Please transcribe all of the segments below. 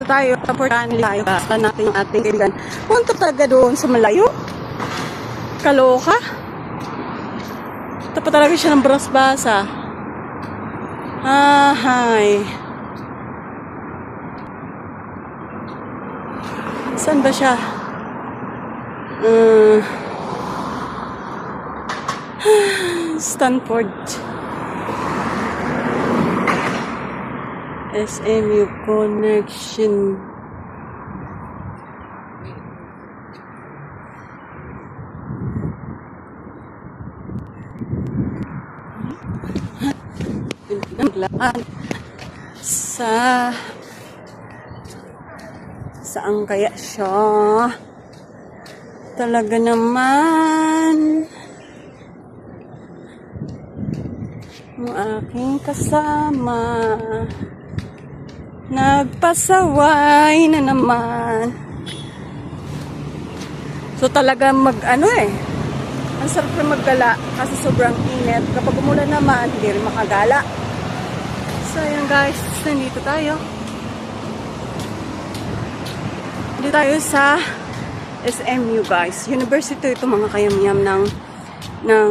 tayo, importante tayo. Basta natin yung ating kaibigan. Punta talaga doon sa malayo. Kaloka. Tapos talaga siya ng brasbasa. Hay. Saan ba siya? Stanford. SMU Connection. Saan kaya siya? Talaga naman. Ang aking kasama. Nagpasaway na naman. So talaga ang sarap na maggala kasi sobrang init. Kapag umulan naman, hindi rin makagala. So ayan guys, nandito tayo. Dito tayo sa SMU guys. University ito mga kayamyam ng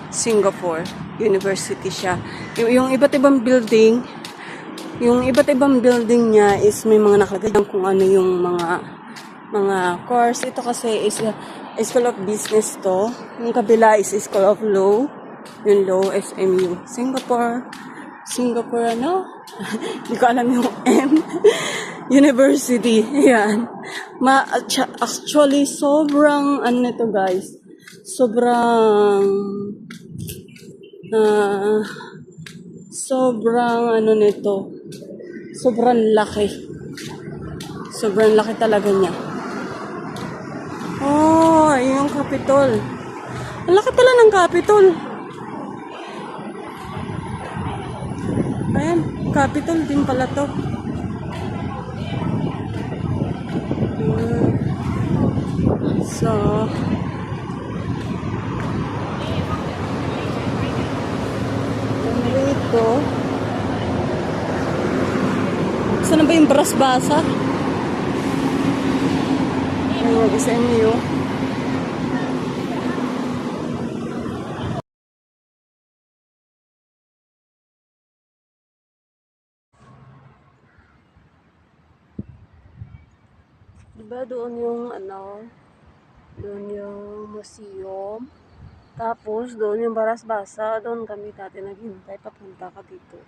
Singapore. University siya. Yung iba't ibang building, niya is may mga nakalagay kung ano yung mga course. Ito kasi is School of Business to. Yung kabila is School of Law. Yung Law, SMU. Singapore ano? Hindi ko alam yung M. University. Yan. Actually, sobrang nito guys. Sobrang nito. Sobrang laki. Sobrang laki talaga niya. Oh, yung Capitol. Ang laki pala ng Capitol. Ayan, Capitol din pala to. So, dito. Saan ba yung brasbasa? Ayun, SMU. Diba doon yung doon yung museum. Tapos doon yung brasbasa, doon kami dati naghintay papunta ka dito.